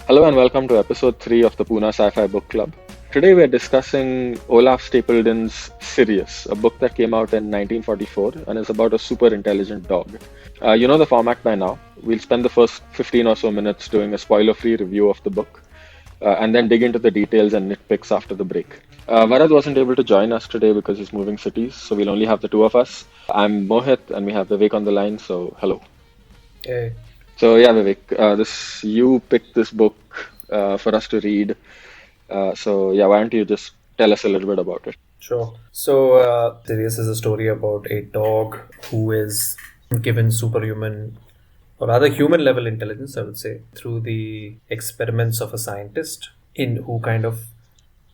Hello and welcome to episode 3 of the Poona Sci-Fi Book Club. Today we're discussing Olaf Stapledon's Sirius, a book that came out in 1944 and is about a super intelligent dog. You know the format by now. We'll spend the first 15 or so minutes doing a spoiler-free review of the book and then dig into the details and nitpicks after the break. Varad wasn't able to join us today because he's moving cities, so we'll only have the two of us. I'm Mohit and we have Vivek on the line, so hello. Hey. So yeah, Vivek, you picked this book for us to read. So yeah, why don't you just tell us a little bit about it? Sure. So, Sirius is a story about a dog who is given superhuman, or rather human level intelligence, I would say, through the experiments of a scientist in who kind of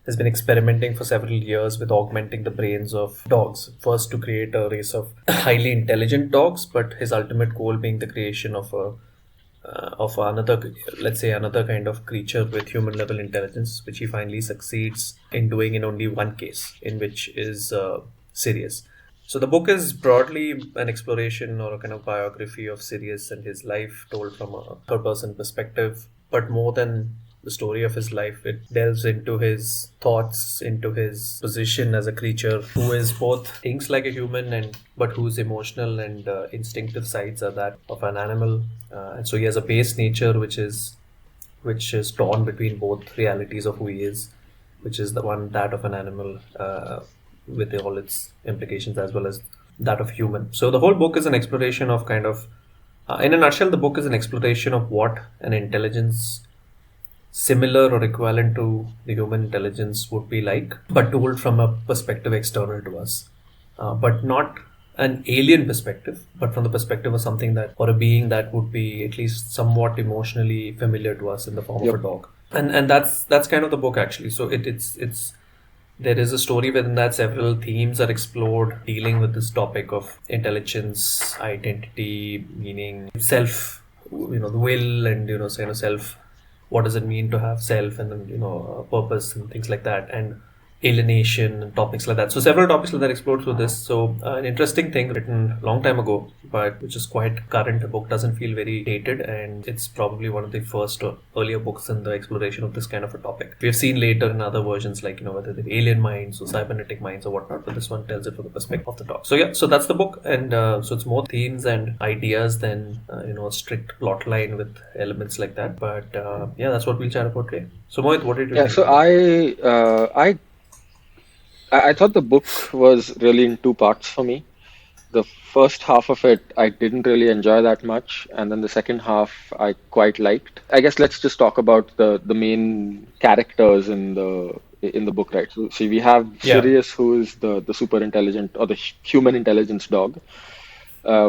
has been experimenting for several years with augmenting the brains of dogs. First, to create a race of highly intelligent dogs, but his ultimate goal being the creation of another, let's say, another kind of creature with human level intelligence, which he finally succeeds in doing in only one case, in which is Sirius. So the book is broadly an exploration or a kind of biography of Sirius and his life, told from a third person perspective. But more than the story of his life, it delves into his thoughts, into his position as a creature who is both thinks like a human and but whose emotional and instinctive sides are that of an animal. And so he has a base nature which is torn between both realities of who he is, which is the one that of an animal with all its implications, as well as that of human. So the whole book is an exploration of kind of, in a nutshell, the book is an exploration of what an intelligence similar or equivalent to the human intelligence would be like, but told from a perspective external to us, but not an alien perspective, but from the perspective of something that, or a being that would be at least somewhat emotionally familiar to us in the form of a Yep. dog. And that's kind of the book actually. So it's there is a story within that several themes are explored dealing with this topic of intelligence, identity, meaning, self, the will, and self. What does it mean to have self, and then purpose and things like that, and alienation and topics like that. So several topics like that explored through this. So an interesting thing written a long time ago, but which is quite current. The book doesn't feel very dated, and it's probably one of the first or earlier books in the exploration of this kind of a topic. We have seen later in other versions, like whether they're alien minds or cybernetic minds or whatnot, but this one tells it from the perspective of the dog. So yeah, so that's the book, and so it's more themes and ideas than a strict plot line with elements like that. But yeah, that's what we'll chat about today. So Mohit, what did you Yeah, think so about it? I thought the book was really in two parts for me. The first half of it I didn't really enjoy that much, and then the second half I quite liked. I guess let's just talk about the main characters in the book, right? So we have Yeah. Sirius, who is the super intelligent or the human intelligence dog.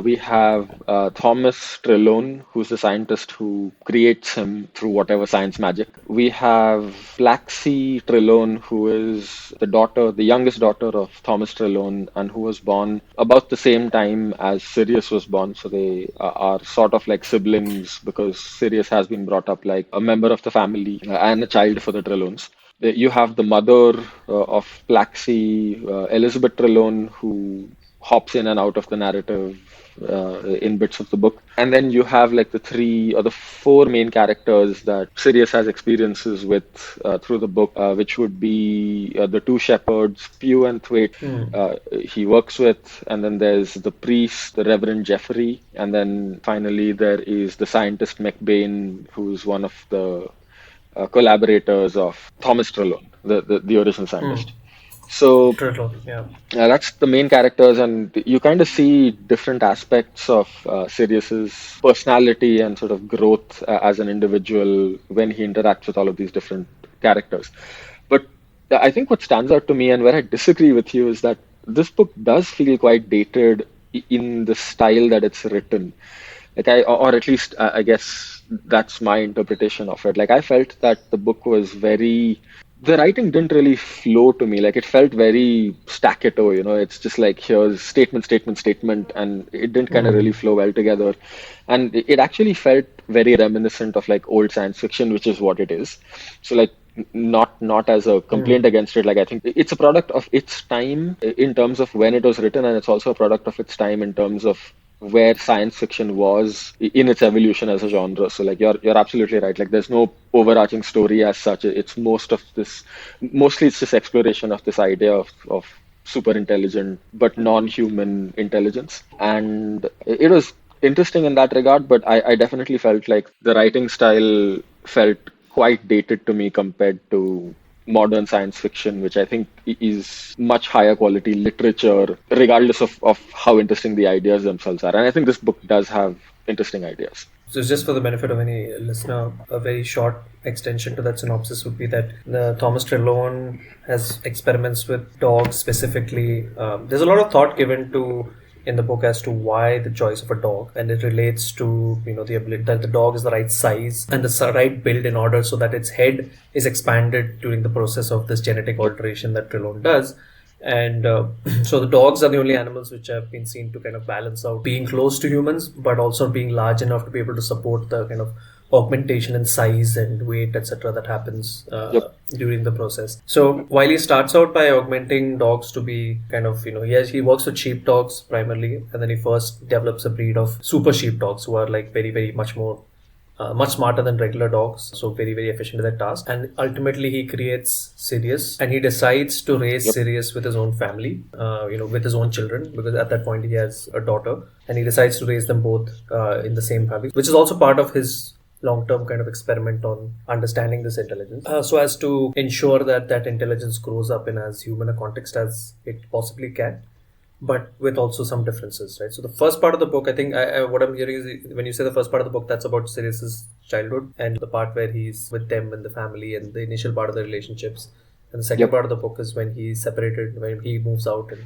We have Thomas Trelone, who's the scientist who creates him through whatever science magic. We have Plaxi Trelone, who is the youngest daughter of Thomas Trelone, and who was born about the same time as Sirius was born. So they are sort of like siblings because Sirius has been brought up like a member of the family and a child for the Trelones. You have the mother of Plaxi, Elizabeth Trelone, who hops in and out of the narrative in bits of the book. And then you have like the three or the four main characters that Sirius has experiences with through the book, which would be the two shepherds, Pew and Thwaite, Hmm. he works with, and then there's the priest, the Reverend Jeffrey, and then finally there is the scientist McBain, who's one of the collaborators of Thomas Trelone, the original Hmm. scientist. So Turtle. Yeah. that's the main characters, and you kind of see different aspects of Sirius's personality and sort of growth as an individual when he interacts with all of these different characters. But I think what stands out to me and where I disagree with you is that this book does feel quite dated in the style that it's written. Like or at least I guess that's my interpretation of it. Like I felt that the book was the writing didn't really flow to me. Like it felt very staccato, it's just like here's statement, statement, statement, and it didn't kind of really Hmm. flow well together. And it actually felt very reminiscent of like old science fiction, which is what it is. So like not as a Hmm. complaint against it. Like I think it's a product of its time in terms of when it was written, and it's also a product of its time in terms of where science fiction was in its evolution as a genre. So like you're absolutely right. Like there's no overarching story as such. It's mostly it's just exploration of this idea of super intelligent but non-human intelligence. And it was interesting in that regard, but I definitely felt like the writing style felt quite dated to me compared to modern science fiction, which I think is much higher quality literature, regardless of how interesting the ideas themselves are. And I think this book does have interesting ideas. So, just for the benefit of any listener, a very short extension to that synopsis would be that the Thomas Trelone has experiments with dogs specifically. There's a lot of thought given to in the book as to why the choice of a dog, and it relates to the ability that the dog is the right size and the right build in order so that its head is expanded during the process of this genetic alteration that Trelone does. And so the dogs are the only animals which have been seen to kind of balance out being close to humans, but also being large enough to be able to support the kind of augmentation in size and weight, etc., that happens Yep. during the process. So while he starts out by augmenting dogs to be kind of, he works with sheepdogs primarily, and then he first develops a breed of super sheepdogs who are like very, very much more much smarter than regular dogs, so very, very efficient at their task. And ultimately, he creates Sirius, and he decides to raise Yep. Sirius with his own family, with his own children, because at that point he has a daughter, and he decides to raise them both in the same family, which is also part of his long-term kind of experiment on understanding this intelligence, so as to ensure that that intelligence grows up in as human a context as it possibly can, but with also some differences, right? So the first part of the book, I think, what I'm hearing is when you say the first part of the book, that's about Sirius's childhood and the part where he's with them and the family and the initial part of the relationships. And the second Yep. part of the book is when he's separated, when he moves out and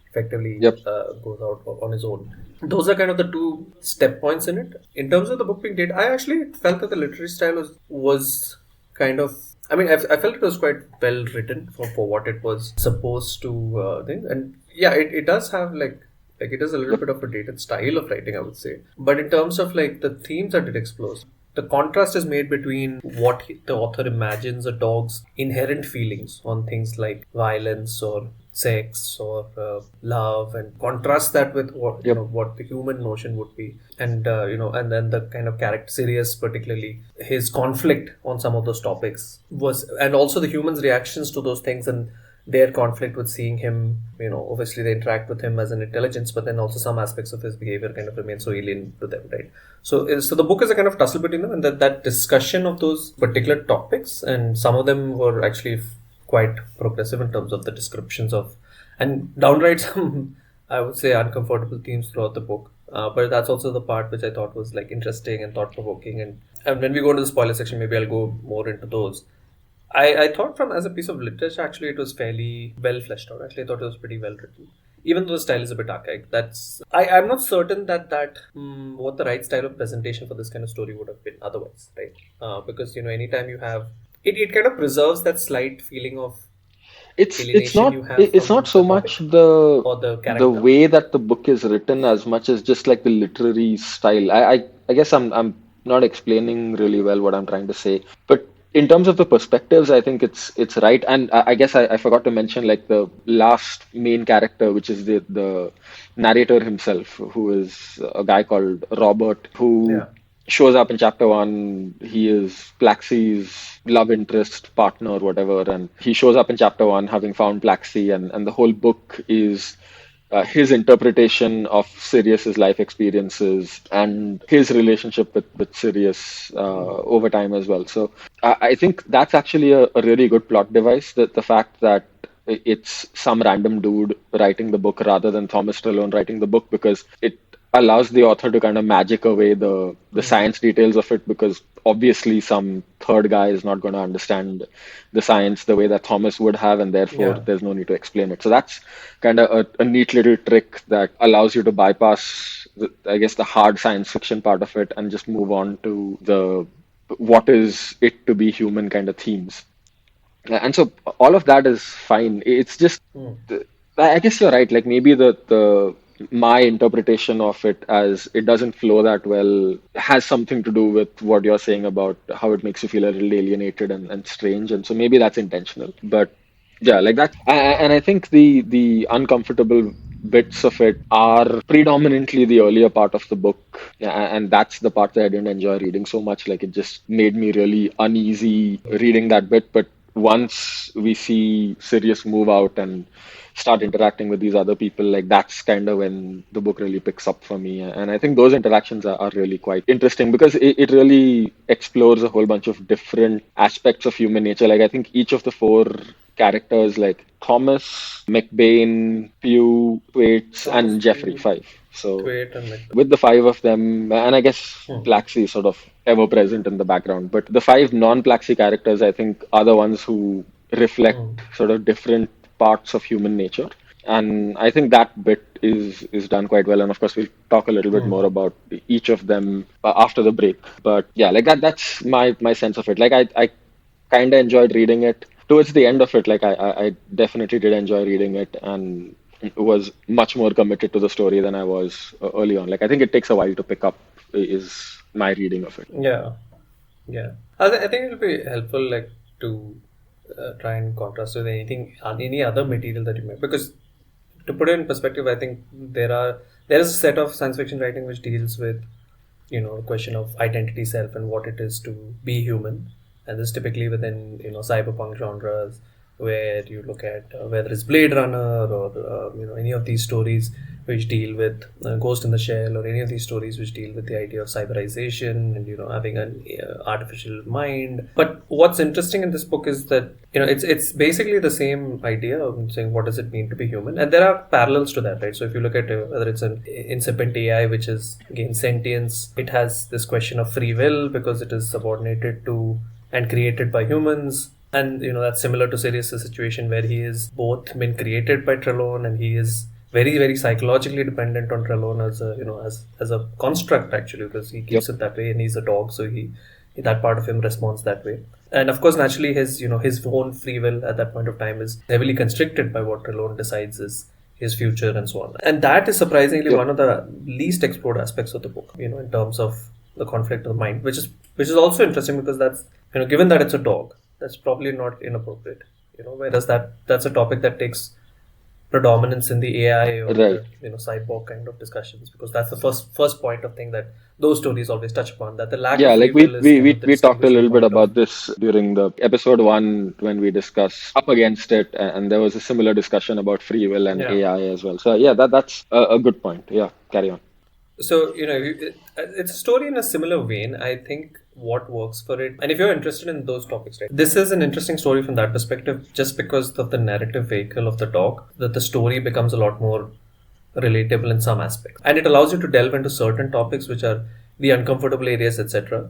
effectively Yep. goes out on his own. Those are kind of the two step points in it. In terms of the book being dated, I actually felt that the literary style was kind of. I mean, I felt it was quite well written for what it was supposed to think. And yeah, it does have like it is a little bit of a dated style of writing, I would say. But in terms of like the themes that it explores, the contrast is made between what the author imagines a dog's inherent feelings on things like violence or sex or love, and contrast that with what Yep. what the human notion would be, and and then the kind of character Sirius, particularly his conflict on some of those topics was, and also the humans' reactions to those things and their conflict with seeing him. Obviously they interact with him as an intelligence, but then also some aspects of his behavior kind of remain so alien to them, right? So the book is a kind of tussle between them, and that discussion of those particular topics, and some of them were actually quite progressive in terms of the descriptions of, and downright some, I would say, uncomfortable themes throughout the book. But that's also the part which I thought was like interesting and thought provoking. And when we go into the spoiler section, maybe I'll go more into those. I thought from as a piece of literature, actually, it was fairly well fleshed out. Actually, I thought it was pretty well written. Even though the style is a bit archaic, I'm not certain that what the right style of presentation for this kind of story would have been otherwise, right? Because anytime you have it kind of preserves that slight feeling of It's alienation not you have it's not from so the topic much the or the the character. way that the book is written as much as just like the literary style. I guess I'm not explaining really well what I'm trying to say, but in terms of the perspectives, I think it's right. And I guess I forgot to mention like the last main character, which is the narrator himself, who is a guy called Robert, who Yeah. shows up in chapter one. He is Plaxy's love interest partner, whatever, and he shows up in chapter one having found Plaxy, and the whole book is his interpretation of Sirius's life experiences and his relationship with Sirius over time as well. So I think that's actually a really good plot device. That the fact that it's some random dude writing the book rather than Thomas Trelone writing the book, because it allows the author to kind of magic away the Mm. science details of it, because obviously some third guy is not going to understand the science the way that Thomas would have, and therefore Yeah. there's no need to explain it. So that's kind of a neat little trick that allows you to bypass I guess the hard science fiction part of it and just move on to the what is it to be human kind of themes. And so all of that is fine. It's just, Mm. I guess you're right. Like maybe the my interpretation of it as it doesn't flow that well has something to do with what you're saying about how it makes you feel a little alienated and strange. And so maybe that's intentional. But yeah, like that. And I think the uncomfortable bits of it are predominantly the earlier part of the book. And that's the part that I didn't enjoy reading so much. Like it just made me really uneasy reading that bit. But once we see Sirius move out and start interacting with these other people, like that's kind of when the book really picks up for me. And I think those interactions are really quite interesting because it really explores a whole bunch of different aspects of human nature. Like I think each of the four characters like Thomas, McBain, Pew, Waits, and Thomas Jeffrey, Pugh, five. So Twait, and like. with the five of them, and I guess Hmm. Plaxi is sort of ever present in the background, but the five non-Plaxi characters, I think, are the ones who reflect Hmm. sort of different parts of human nature. And I think that bit is done quite well. And of course, we'll talk a little bit Hmm. more about each of them after the break. But yeah, like that's my sense of it. Like I kind of enjoyed reading it. Towards the end of it, like I definitely did enjoy reading it and was much more committed to the story than I was early on. Like I think it takes a while to pick up is my reading of it. Yeah. Yeah, I think it'll be helpful, like to try and contrast with anything, any other material that you make. Because to put it in perspective, I think there is a set of science fiction writing which deals with, the question of identity, self, and what it is to be human. And this typically within cyberpunk genres, where you look at whether it's Blade Runner or any of these stories which deal with Ghost in the Shell, or any of these stories which deal with the idea of cyberization and having an artificial mind. But what's interesting in this book is that it's basically the same idea of saying what does it mean to be human, and there are parallels to that, right? So if you look at whether it's an incipient AI which is gained sentience, it has this question of free will because it is subordinated to and created by humans. And that's similar to Sirius' situation, where he is both been created by Trelone, and he is very, very psychologically dependent on Trelone as a as a construct, actually, because he Yep. keeps it that way, and he's a dog, so he that part of him responds that way. And of course, naturally, his own free will at that point of time is heavily constricted by what Trelone decides is his future and so on. And that is surprisingly Yep. one of the least explored aspects of the book, in terms of the conflict of the mind, which is also interesting, because that's given that it's a dog, that's probably not inappropriate. Whereas that's a topic that takes predominance in the AI or in Right. the cyborg kind of discussions, because that's the first point of thing that those stories always touch upon, that the lack Yeah, of free like will is kind of the we talked a distinguishing little bit point of. about this during the episode one when we discussed up against it, and there was a similar discussion about free will and Yeah. AI as well. So yeah, that's a good point. Yeah, carry on. So, it's a story in a similar vein. I think what works for it, and if you're interested in those topics, right, this is an interesting story from that perspective, just because of the narrative vehicle of the dog, that the story becomes a lot more relatable in some aspects. And it allows you to delve into certain topics which are the uncomfortable areas, etc.,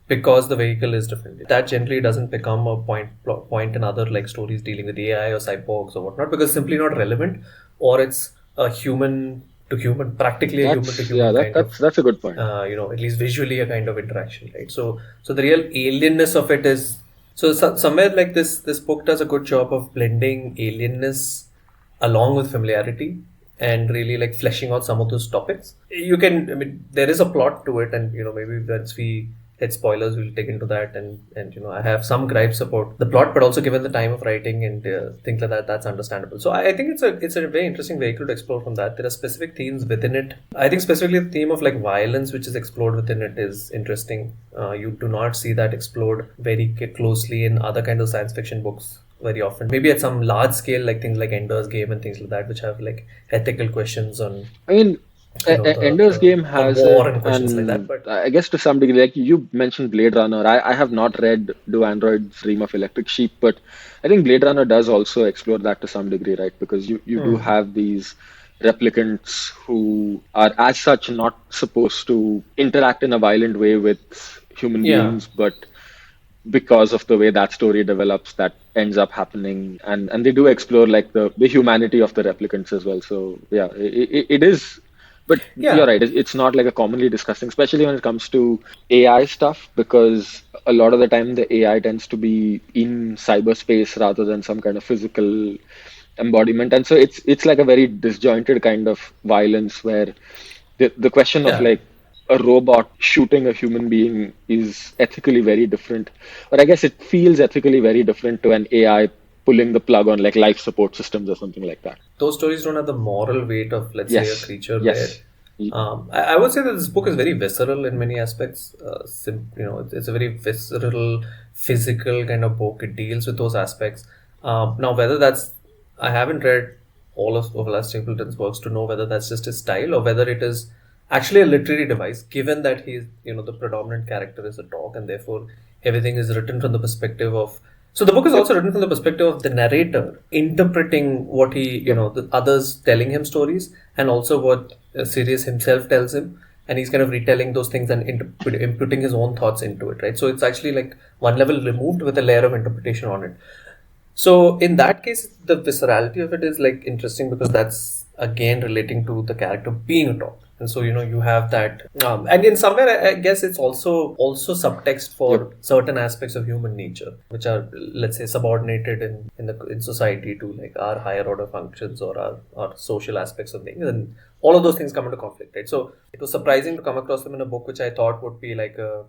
because the vehicle is different. That generally doesn't become a point in other like stories dealing with AI or cyborgs or whatnot, because it's simply not relevant, or it's a human to human, practically a human to That's yeah, human kind of, that's a good point. at least visually a kind of interaction, right? So the real alienness of it is, somewhere like this book does a good job of blending alienness along with familiarity, and really like fleshing out some of those topics. I mean, there is a plot to it, and maybe once we hit spoilers, we'll dig into that. And I have some gripes about the plot, but also given the time of writing and things like that, that's understandable. So I think it's a very interesting vehicle to explore from that. There are specific themes within it. I think specifically the theme of like violence, which is explored within it, is interesting. You do not see that explored very closely in other kinds of science fiction books very often. Maybe at some large scale, like things like Ender's Game and things like that, which have like ethical questions on I mean, Ender's Game on has war it, and questions like that. and But I guess to some degree, like you mentioned Blade Runner, I have not read Do Androids Dream of Electric Sheep, but I think Blade Runner does also explore that to some degree, right? Because you do have these replicants who are as such not supposed to interact in a violent way with human yeah, beings, but because of the way that story develops, that ends up happening, and they do explore like the humanity of the replicants as well. So yeah, it is, but you're yeah, right, it's not like a commonly discussing, especially when it comes to AI stuff, because a lot of the time the AI tends to be in cyberspace rather than some kind of physical embodiment, and so it's like a very disjointed kind of violence where the question of yeah. like a robot shooting a human being is ethically very different, or I guess it feels ethically very different to an AI pulling the plug on like life support systems or something like that. Those stories don't have the moral weight of, let's say, a Yes, creature where yes. Y- I would say that this book is very visceral in many aspects. It's a very visceral, physical kind of book. It deals with those aspects. Now, whether that's, I haven't read all of Olaf Stapledon's works to know whether that's just his style or whether it is actually a literary device, given that he's, the predominant character is a dog and therefore everything is written from the perspective of. So the book is also written from the perspective of the narrator interpreting what he, the others telling him stories and also what Sirius himself tells him. And he's kind of retelling those things and inputting his own thoughts into it, right? So it's actually like one level removed with a layer of interpretation on it. So in that case, the viscerality of it is like interesting because that's again relating to the character being a dog. And so, you have that, and in somewhere, I guess it's also subtext for certain aspects of human nature, which are, let's say, subordinated in society to like our higher order functions or our social aspects of things, and all of those things come into conflict, right? So it was surprising to come across them in a book which I thought would be like a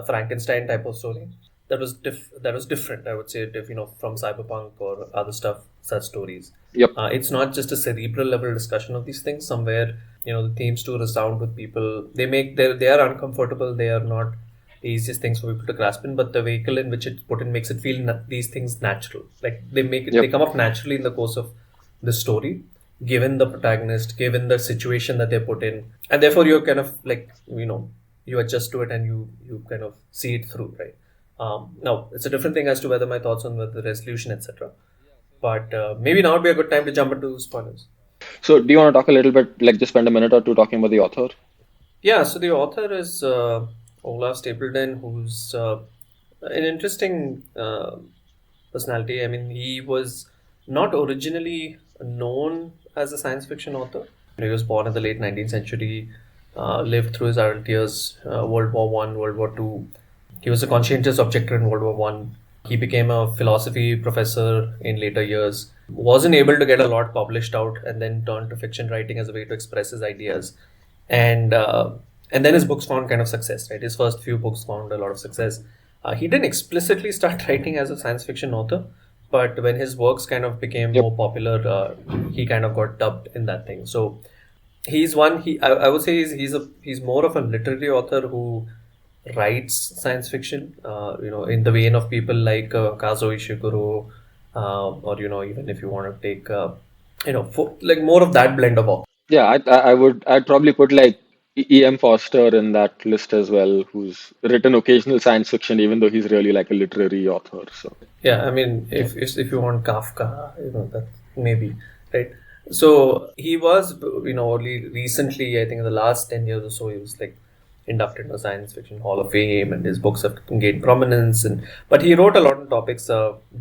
Frankenstein type of story. That was different, I would say, from cyberpunk or other stuff, such stories. Yep. It's not just a cerebral level discussion of these things. Somewhere, the themes do resound with people. They are uncomfortable. They are not the easiest things for people to grasp in, but the vehicle in which it's put in makes it feel these things natural. Like they come up naturally in the course of the story, given the protagonist, given the situation that they put in, and therefore you're kind of like, you adjust to it and you kind of see it through, right? Now, it's a different thing as to whether my thoughts on the resolution, etc. But maybe now would be a good time to jump into spoilers. So do you want to talk a little bit, like just spend a minute or two talking about the author? Yeah, so the author is Olaf Stapledon, who's an interesting personality. I mean, he was not originally known as a science fiction author. He was born in the late 19th century, lived through his adult years, World War One, World War Two. He was a conscientious objector in World War One. He became a philosophy professor in later years. Wasn't able to get a lot published out, and then turned to fiction writing as a way to express his ideas. And then his books found kind of success. Right, his first few books found a lot of success. He didn't explicitly start writing as a science fiction author, but when his works kind of became more popular, he kind of got dubbed in that thing. So he's one. I would say he's more of a literary author who writes science fiction, in the vein of people like Kazuo Ishiguro, or even if you want to take, like more of that blend of author. Yeah, I'd probably put like E.M. Foster in that list as well, who's written occasional science fiction, even though he's really like a literary author. So Yeah, I mean, if you want Kafka, that maybe, right? So he was, only recently, I think in the last 10 years or so, he was like inducted in the Science Fiction Hall of Fame, and his books have gained prominence. But he wrote a lot of topics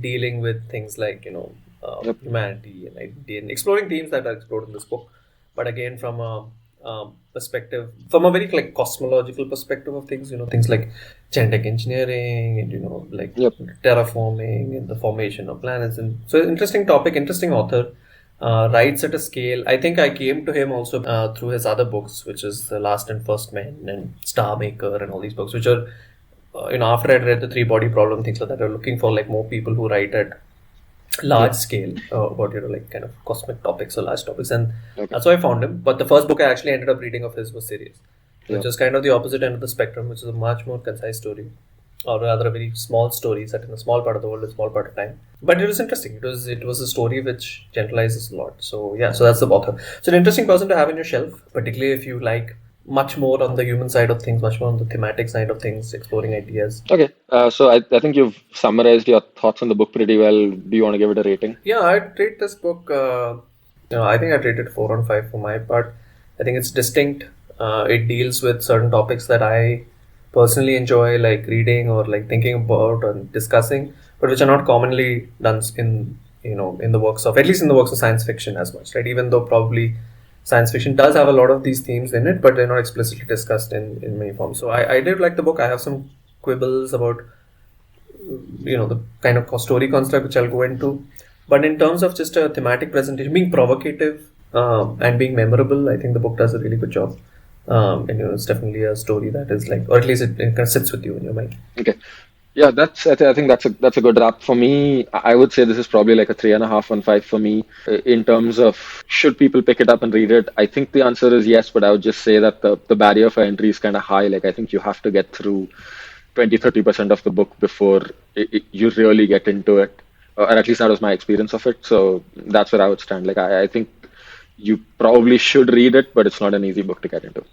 dealing with things like humanity and identity and exploring themes that are explored in this book. But again, from a perspective, from a very like cosmological perspective of things, things like genetic engineering and like terraforming and the formation of planets. And so, interesting topic, interesting author. Writes at a scale. I think I came to him also through his other books, which is The Last and First Men and Star Maker and all these books, which are, after I'd read the Three Body Problem, things like that, I'm looking for like more people who write at large scale about, like kind of cosmic topics or large topics. And that's how I found him. But the first book I actually ended up reading of his was Sirius, which is kind of the opposite end of the spectrum, which is a much more concise story. Or rather, a very small story set in a small part of the world, a small part of time. But it was interesting. It was a story which generalizes a lot. So yeah, so that's the author. So an interesting person to have in your shelf, particularly if you like much more on the human side of things, much more on the thematic side of things, exploring ideas. Okay, so I think you've summarized your thoughts on the book pretty well. Do you want to give it a rating? Yeah, I'd rate this book. I think I'd rate it 4 on 5 for my part. I think it's distinct. It deals with certain topics that I personally enjoy like reading or like thinking about and discussing, but which are not commonly done in the works of, at least in the works of science fiction as much, right? Even though probably science fiction does have a lot of these themes in it, but they're not explicitly discussed in many forms. So I did like the book. I have some quibbles about the kind of story construct which I'll go into, but in terms of just a thematic presentation, being provocative and being memorable, I think the book does a really good job. And it's definitely a story that is like, or at least it kind of sits with you in your mind. Okay. Yeah, I think that's a good wrap for me. I would say this is probably like a 3.5 on 5 for me. In terms of should people pick it up and read it, I think the answer is yes, but I would just say that the barrier for entry is kind of high. Like I think you have to get through 20-30% of the book before you really get into it. Or at least that was my experience of it. So that's where I would stand. Like I think you probably should read it, but it's not an easy book to get into.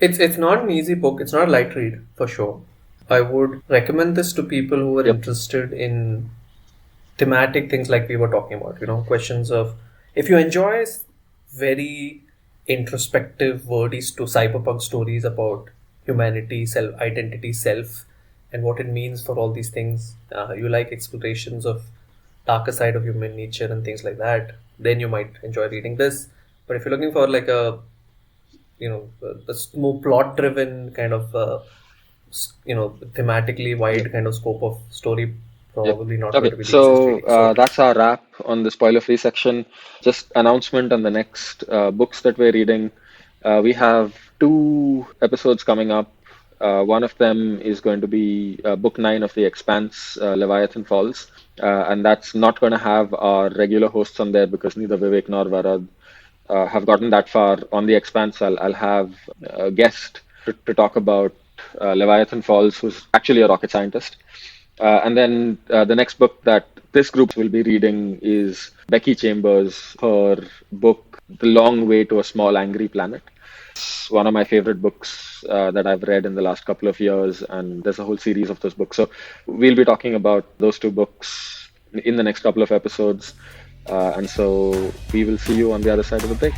It's not an easy book. It's not a light read for sure. I would recommend this to people who are Yep. interested in thematic things like we were talking about. Questions of if you enjoy very introspective, wordy to cyberpunk stories about humanity, self identity, self, and what it means for all these things. You like explorations of darker side of human nature and things like that. Then you might enjoy reading this. But if you're looking for like a more plot driven kind of thematically wide Yep. kind of scope of story, Yep. probably not going Okay, to be the easiest so reading. So that's our wrap on the spoiler-free section. Just announcement on the next books that we're reading. We have two episodes coming up. One of them is going to be book 9 of The Expanse, Leviathan Falls, and that's not going to have our regular hosts on there because neither Vivek nor Varad have gotten that far on The Expanse. I'll have a guest to talk about Leviathan Falls, who's actually a rocket scientist. And then the next book that this group will be reading is Becky Chambers, her book, The Long Way to a Small Angry Planet. It's one of my favorite books that I've read in the last couple of years, and there's a whole series of those books. So we'll be talking about those two books in the next couple of episodes. And so we will see you on the other side of the break.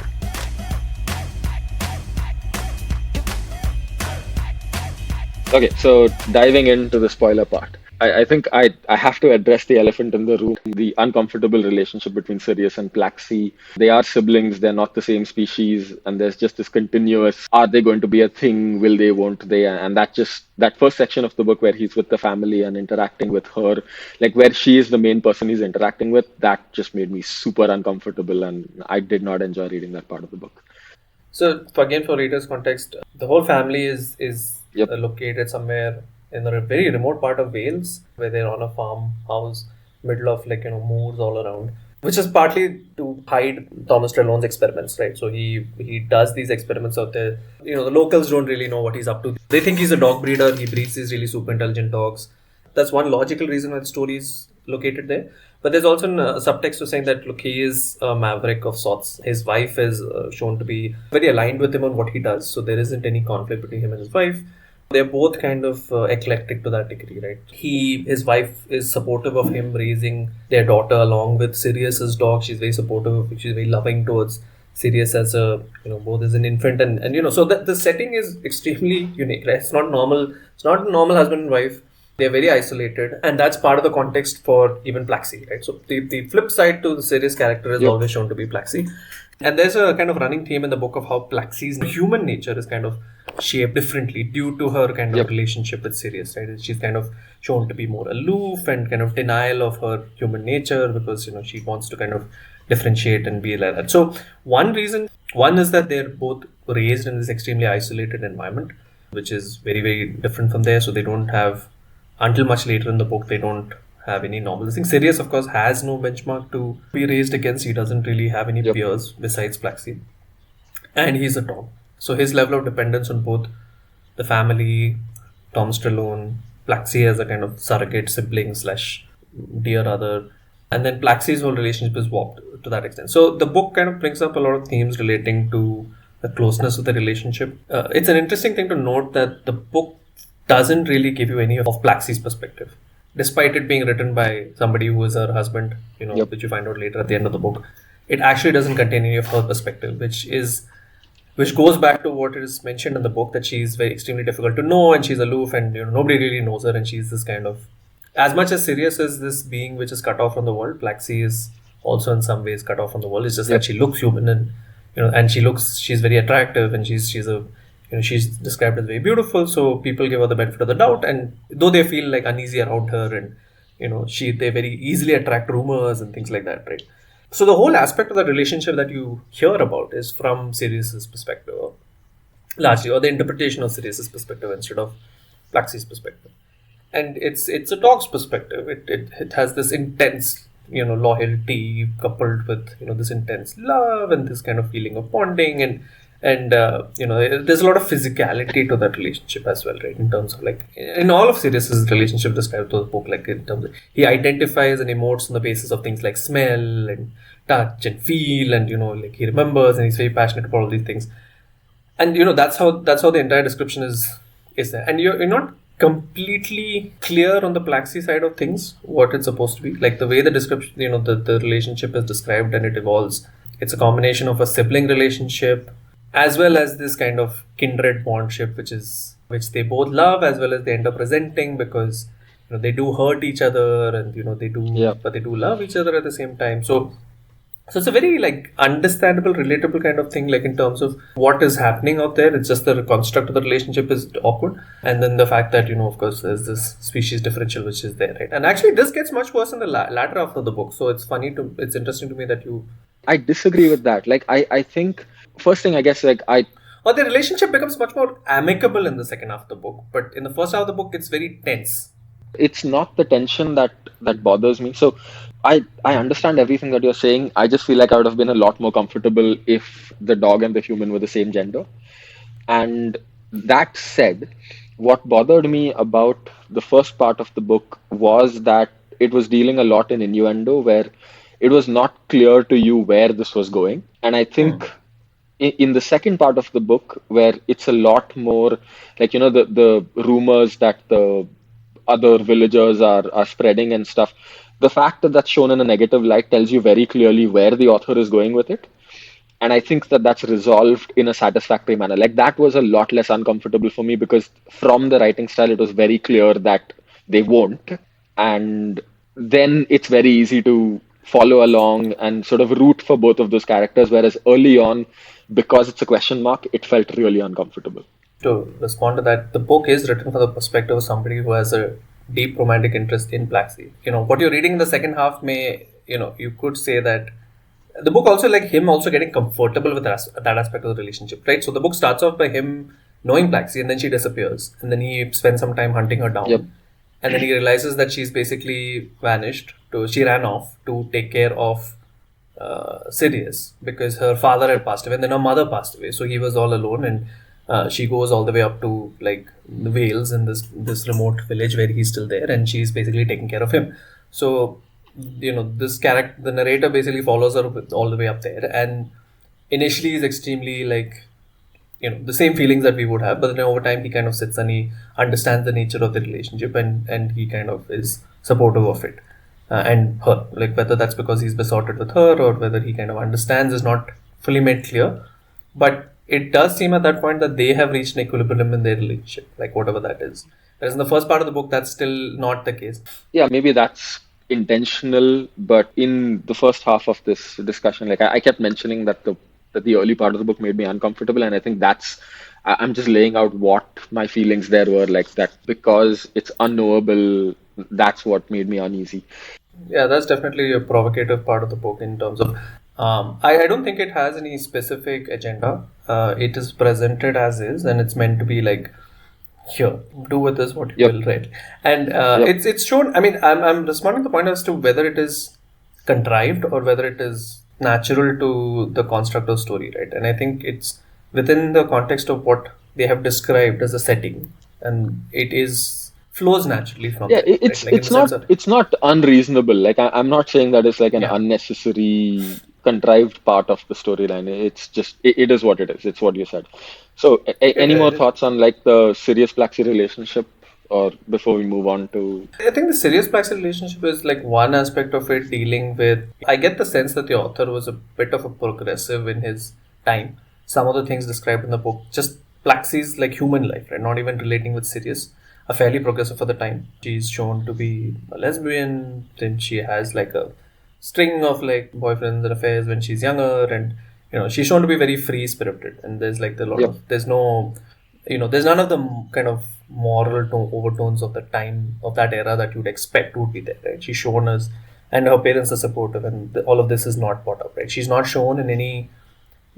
Okay, so diving into the spoiler part, I think I have to address the elephant in the room, the uncomfortable relationship between Sirius and Plaxi. They are siblings, they're not the same species, and there's just this continuous, are they going to be a thing? Will they, won't they? And that first section of the book where he's with the family and interacting with her, like where she is the main person he's interacting with, that just made me super uncomfortable, and I did not enjoy reading that part of the book. again, for readers' context, the whole family is Yep. located somewhere in a very remote part of Wales, where they're on a farmhouse, middle of moors all around, which is partly to hide Thomas Trelawney's experiments, right? So he does these experiments out there. The locals don't really know what he's up to. They think he's a dog breeder. He breeds these really super intelligent dogs. That's one logical reason why the story is located there. But there's also a subtext to saying that look, he is a maverick of sorts. His wife is shown to be very aligned with him on what he does, so there isn't any conflict between him and his wife. They're both kind of eclectic to that degree, right? His wife is supportive of him raising their daughter along with Sirius's dog. She's very supportive. She's very loving towards Sirius as a both as an infant and so the setting is extremely unique, right? It's not normal. It's not a normal husband and wife. They're very isolated, and that's part of the context for even Plaxi, right? So the flip side to the Sirius character is Yep. always shown to be Plaxi. And there's a kind of running theme in the book of how Plaxi's human nature is kind of shaped differently due to her kind of Yep. relationship with Sirius, right? She's kind of shown to be more aloof and kind of denial of her human nature because she wants to kind of differentiate and be like that. So one is that they're both raised in this extremely isolated environment, which is very, very different from there. So they don't have, until much later in the book, they don't have any normal thing. Sirius, of course, has no benchmark to be raised against. He doesn't really have any Yep. peers besides Plaxi. And he's a dog. So his level of dependence on both the family, Tom Stallone, Plaxi as a kind of surrogate sibling slash dear other, and then Plaxi's whole relationship is warped to that extent. So the book kind of brings up a lot of themes relating to the closeness of the relationship. It's an interesting thing to note that the book doesn't really give you any of Plaxi's perspective, despite it being written by somebody who is her husband, Yep. which you find out later at the end of the book. It actually doesn't contain any of her perspective, which goes back to what is mentioned in the book, that she's very extremely difficult to know and she's aloof and nobody really knows her, and she's this kind of, as much as Sirius is this being which is cut off from the world, Plaxi is also in some ways cut off from the world. It's just that Yep. she looks human and and she's very attractive and she's described as very beautiful, so people give her the benefit of the doubt, and though they feel like uneasy around her and they very easily attract rumors and things like that, right? So the whole aspect of the relationship that you hear about is from Sirius's perspective, largely, or the interpretation of Sirius's perspective instead of Plaxi's perspective. And it's a dog's perspective. It has this intense, loyalty coupled with, this intense love and this kind of feeling of bonding, and there's a lot of physicality to that relationship as well, right? In terms of, like, in all of Sirius's relationship described to the book, like, in terms of, he identifies and emotes on the basis of things like smell and touch and feel, and like, he remembers and he's very passionate about all these things. And that's how the entire description is there. And you're not completely clear on the Plaxi side of things what it's supposed to be. Like, the way the description, the relationship is described and it evolves. It's a combination of a sibling relationship as well as this kind of kindred bondship, which they both love, as well as they end up resenting, because they do hurt each other, and but they do love each other at the same time. So it's a very, like, understandable, relatable kind of thing, like, in terms of what is happening out there. It's just the construct of the relationship is awkward. And then the fact that, of course, there's this species differential which is there, right? And actually, this gets much worse in the latter half of the book. So it's interesting to me that you... I disagree with that. Like, I think, first thing, I guess, like, Or the relationship becomes much more amicable in the second half of the book. But in the first half of the book, it's very tense. It's not the tension that bothers me. So I understand everything that you're saying. I just feel like I would have been a lot more comfortable if the dog and the human were the same gender. And that said, what bothered me about the first part of the book was that it was dealing a lot in innuendo, where it was not clear to you where this was going. And I think in the second part of the book, where it's a lot more like, the rumors that the other villagers are spreading and stuff, the fact that that's shown in a negative light tells you very clearly where the author is going with it. And I think that that's resolved in a satisfactory manner. Like, that was a lot less uncomfortable for me, because from the writing style, it was very clear that they won't. And then it's very easy to follow along and sort of root for both of those characters. Whereas early on, because it's a question mark, it felt really uncomfortable. To respond to that, the book is written from the perspective of somebody who has a deep romantic interest in Plaxi. What you're reading in the second half you could say that the book also, like, him also getting comfortable with that aspect of the relationship, right? So the book starts off by him knowing Plaxi, and then she disappears, and then he spends some time hunting her down. Yep. And then he realizes that she's basically vanished. She ran off to take care of Sirius, because her father had passed away, and then her mother passed away. So he was all alone, and she goes all the way up to, like, the Wales, in this remote village where he's still there, and she's basically taking care of him. So, this character, the narrator, basically follows her all the way up there, and initially is extremely, like, the same feelings that we would have, but then over time he kind of sits and he understands the nature of the relationship, and he kind of is supportive of it. And her, like, whether that's because he's besotted with her or whether he kind of understands is not fully made clear. But it does seem at that point that they have reached an equilibrium in their relationship, like, whatever that is. Whereas in the first part of the book, that's still not the case. Yeah, maybe that's intentional, but in the first half of this discussion, like, I kept mentioning that the early part of the book made me uncomfortable, and I think I'm just laying out what my feelings there were, like, that because it's unknowable, that's what made me uneasy. Yeah, that's definitely a provocative part of the book in terms of I don't think it has any specific agenda. It is presented as is, and it's meant to be like, here, do with this what you will, right? And it's shown. I mean, I'm responding to the point as to whether it is contrived or whether it is natural to the construct of story, right? And I think it's within the context of what they have described as a setting, and it flows naturally from yeah there, it's right? Like, it's not unreasonable. Like, I'm not saying that it's like an unnecessary contrived part of the storyline. It's just it is what it is. It's what you said. So any more thoughts on, like, the Sirius Plaxi relationship, or before we move on to... I think the Sirius Plaxi relationship is, like, one aspect of it dealing with... I get the sense that the author was a bit of a progressive in his time. Some of the things described in the book, just Plaxi's, like, human life, right? Not even relating with Sirius, are fairly progressive for the time. She's shown to be a lesbian, then she has, like, a string of, like, boyfriends and affairs when she's younger, and she's shown to be very free-spirited, and there's, like, there's no, there's none of the kind of moral overtones of the time of that era that you'd expect would be there, right? She's shown as, and her parents are supportive, and all of this is not brought up, right? She's not shown in any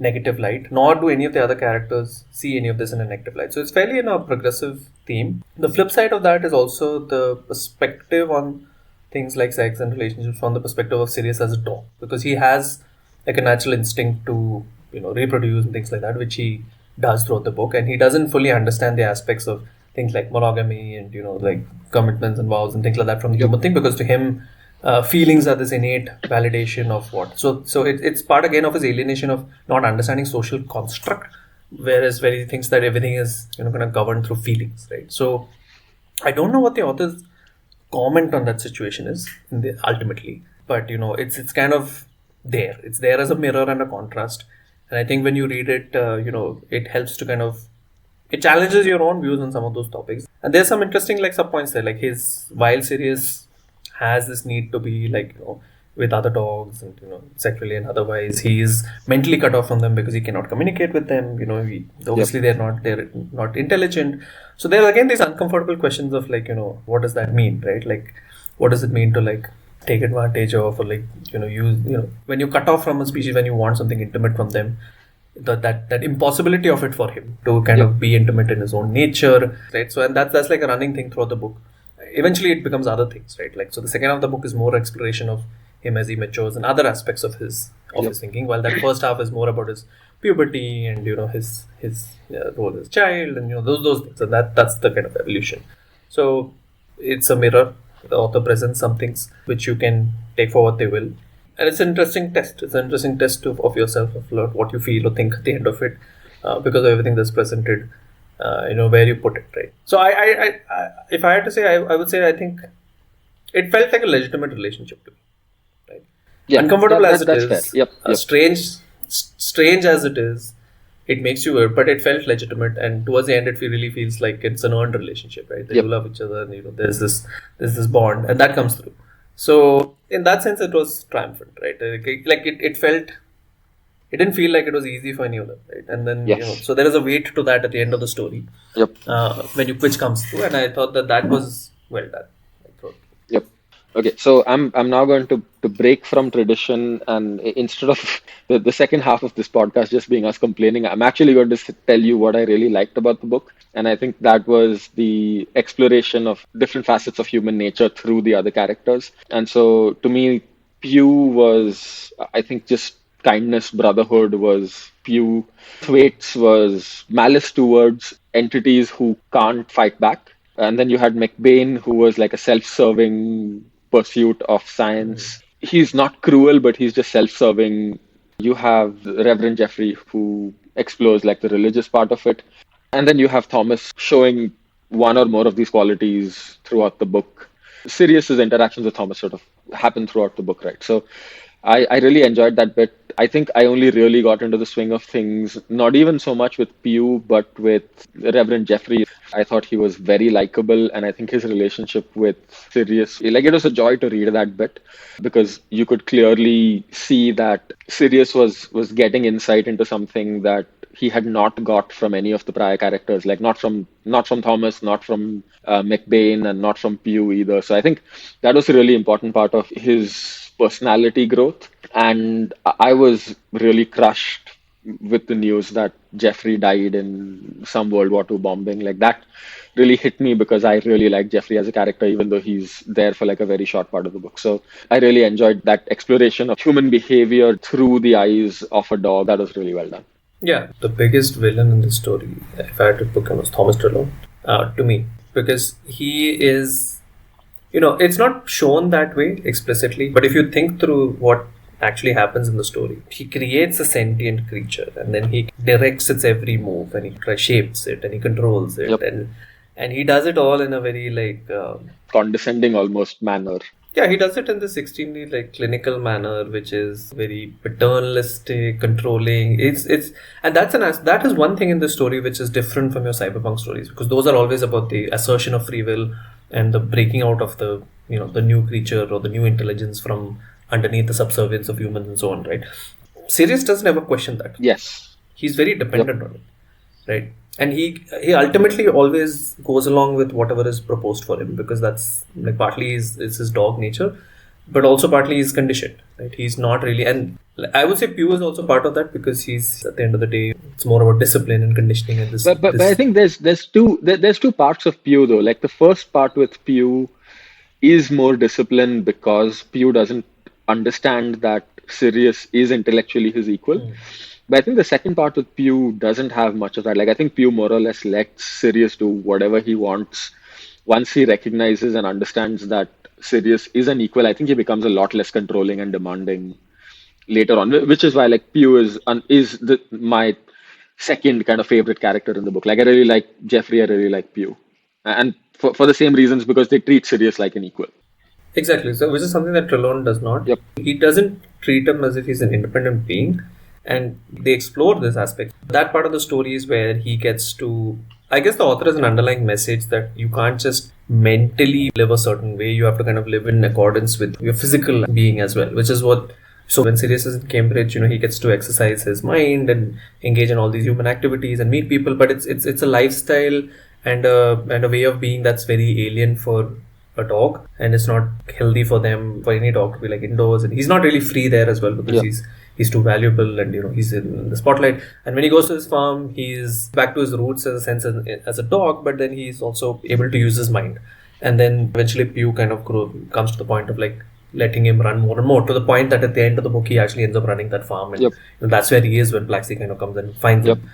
negative light, nor do any of the other characters see any of this in a negative light. So it's fairly in a progressive theme. The flip side of that is also the perspective on things like sex and relationships from the perspective of Sirius as a dog, because he has like a natural instinct to reproduce and things like that, which he does throughout the book, and he doesn't fully understand the aspects of things like monogamy and like commitments and vows and things like that from the human thing, because to him feelings are this innate validation of what. So it's part again of his alienation of not understanding social construct, whereas where he thinks that everything is going to govern through feelings, right? So I don't know what the author's comment on that situation is ultimately, but it's kind of there. It's there as a mirror and a contrast, and I think when you read it, it helps to kind of it challenges your own views on some of those topics. And there's some interesting like sub points there, like his wild Sirius has this need to be like with other dogs and sexually and otherwise he's mentally cut off from them because he cannot communicate with them. Obviously they're not intelligent. So there are again these uncomfortable questions of like what does that mean, right? Like what does it mean to like take advantage of, or like use when you cut off from a species, when you want something intimate from them, that impossibility of it for him to kind of be intimate in his own nature, right? So and that's like a running thing throughout the book. Eventually it becomes other things, right? Like so the second half of the book is more exploration of him as he matures and other aspects of his thinking, while that first half is more about his puberty and his role as child and those things, and that's the kind of evolution. So it's a mirror. The author presents some things which you can take for what they will, and it's an interesting test. It's an interesting test of yourself, of what you feel or think at the end of it, because of everything that's presented. Where you put it, right? So I if I had to say, I would say I think it felt like a legitimate relationship to me, right? Yeah, uncomfortable as it that's is, fair. Yep. strange as it is, it makes you weird, but it felt legitimate, and towards the end it really feels like it's an earned relationship, right? They do love each other, and there's this bond, and that comes through. So in that sense it was triumphant, right? Like it felt, it didn't feel like it was easy for any of them, right? And then so there is a weight to that at the end of the story. Which comes through, and I thought that was well done. Yep. Okay, so I'm now going to break from tradition, and instead of the second half of this podcast just being us complaining, I'm actually going to tell you what I really liked about the book. And I think that was the exploration of different facets of human nature through the other characters. And so to me, Pew was, I think, just kindness, brotherhood was Pew. Thwaites was malice towards entities who can't fight back. And then you had McBain, who was like a self-serving pursuit of science. He's not cruel, but he's just self-serving. You have Reverend Jeffrey, who explores like the religious part of it. And then you have Thomas showing one or more of these qualities throughout the book. Sirius's interactions with Thomas sort of happen throughout the book, right? So I really enjoyed that bit. I think I only really got into the swing of things, not even so much with Pew, but with Reverend Jeffrey. I thought he was very likable, and I think his relationship with Sirius, like it was a joy to read that bit, because you could clearly see that Sirius was getting insight into something that he had not got from any of the prior characters, like not from Thomas, not from McBain, and not from Pew either. So I think that was a really important part of his personality growth. And I was really crushed with the news that Jeffrey died in some World War II bombing. Like that really hit me, because I really like Jeffrey as a character, even though he's there for like a very short part of the book. So I really enjoyed that exploration of human behavior through the eyes of a dog. That was really well done. Yeah, the biggest villain in the story, if I had to put him, was Thomas Trelawney, to me, because he is, it's not shown that way explicitly, but if you think through what actually happens in the story, he creates a sentient creature, and then he directs its every move, and he shapes it, and he controls it, and he does it all in a very like condescending almost manner. Yeah, he does it in this extremely like clinical manner, which is very paternalistic, controlling. It's and that is one thing in the story which is different from your cyberpunk stories, because those are always about the assertion of free will and the breaking out of the the new creature or the new intelligence from underneath the subservience of humans and so on, right? Sirius doesn't ever question that. Yes, he's very dependent on it, right? And he ultimately always goes along with whatever is proposed for him, because that's like partly it's his dog nature, but also partly he's conditioned, right? He's not really, and I would say Pew is also part of that, because he's, at the end of the day, it's more about discipline and conditioning, and But I this. think there's two parts of Pew though. Like the first part with Pew is more disciplined because Pew doesn't understand that Sirius is intellectually his equal. But I think the second part with Pew doesn't have much of that. Like I think Pew more or less lets Sirius do whatever he wants. Once he recognizes and understands that Sirius is an equal, I think he becomes a lot less controlling and demanding later on, which is why like Pew is my second kind of favorite character in the book. Like I really like Jeffrey, I really like Pew, and for the same reasons because they treat Sirius like an equal. Exactly. So, which is something that Trelawney does not. Yep. He doesn't treat him as if he's an independent being, and they explore this aspect. That part of the story is where he gets to. I guess the author has an underlying message that you can't just mentally live a certain way. You have to kind of live in accordance with your physical being as well, which is what. So when Sirius is in Cambridge, he gets to exercise his mind and engage in all these human activities and meet people. But it's a lifestyle and a way of being that's very alien for a dog, and it's not healthy for any dog to be like indoors, and he's not really free there as well, because Yeah. he's too valuable, and he's in the spotlight. And when he goes to his farm, he's back to his roots as a sense as a dog, but then he's also able to use his mind. And then eventually Pew kind of comes to the point of like letting him run more and more, to the point that at the end of the book he actually ends up running that farm, and Yep. that's where he is when Blacksea kind of comes and finds Yep. him.